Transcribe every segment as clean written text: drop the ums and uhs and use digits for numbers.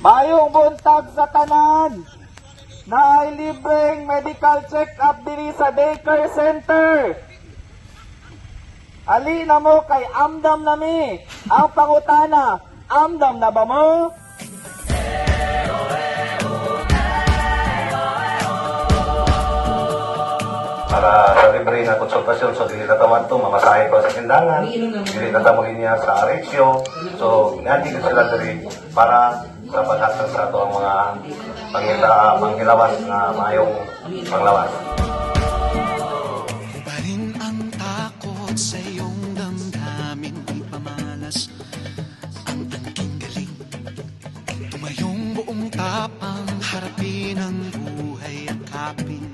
Mayong buntag sa tanan na ay libreng medical check-up diri sa daycare center. Ali na mo kay amdam nami. Ang pangutana, amdam na ba mo? Para sa libre na konsultasyon, so dili natawan to, mamasahe ko sa tindahan, dili natamo niya sa Arexio, so nandiyan sila diri para sa paghatag sa ato ang mga panghilawas na mayong panglawas. Ubarin ang takot sa iyong damdamin, di pamalas ang angking galing. Tumayong buong tapang, harapin ang buhay at kapin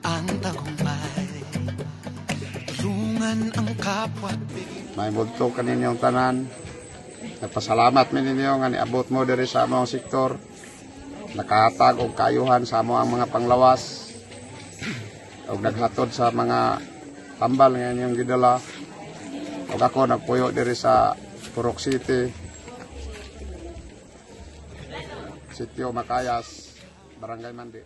ang tagumpay. Tulungan ang kapwa. May budto kaninyong tanan. Nagpasalamat mi ninyo nga niabot mo diri sa among sektor. Nakahatag og kayuhan sa among mga panglawas. Og naghatod sa mga tambal nga inyong gidala. Og ako nagpuyo diri sa Purok City, Sitio Macayas, Barangay Mandi.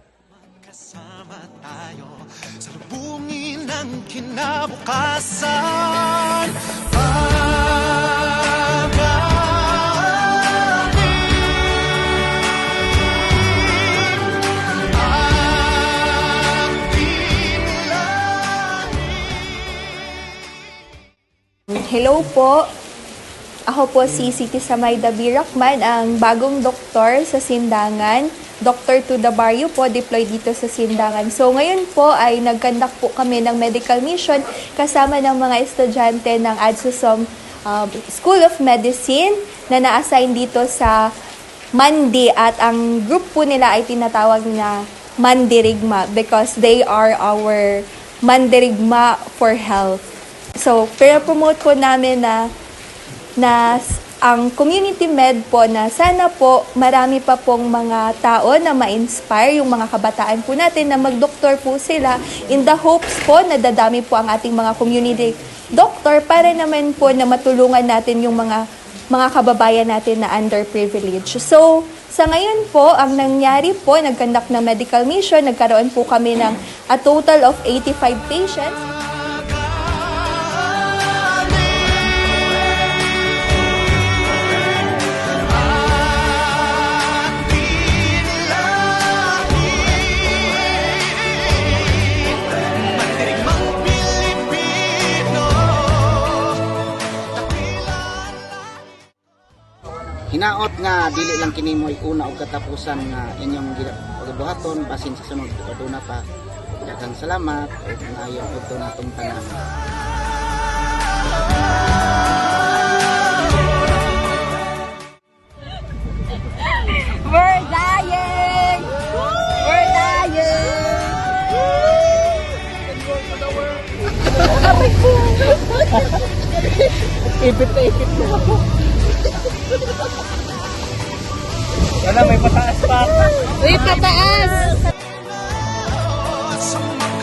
Kasama tayo sa lubungin ng kinabukasan. Hello po. Ako po si Siti Samayda Birakman, ang bagong doktor sa Sindangan. Dr. Tuda Barrio po, deployed dito sa Sindangan. So ngayon po ay nag-conduct po kami ng medical mission kasama ng mga estudyante ng ADSUSOM School of Medicine na na-assign dito sa Mandi, at ang group po nila ay tinatawag na Mandirigma because they are our Mandirigma for Health. So, pinapromote po namin na ang community med po na sana po marami pa pong mga tao na ma-inspire yung mga kabataan po natin na mag-doktor po sila in the hopes po na dadami po ang ating mga community doctor para naman po na matulungan natin yung mga kababayan natin na underprivileged. So, sa ngayon po, ang nangyari po, nag-conduct ng medical mission, nagkaroon po kami ng a total of 85 patients. Hinaot nga dili lang kini mo'y una og katapusan nga inyong pagabuhaton basin sa sunod aduna pa. Daghang salamat ug maayo udto natong tanan. We're dying! We're dying! Abay po! Ipit na ipit ko. Wala, may pataas pa. Uy, pataas! Sa mga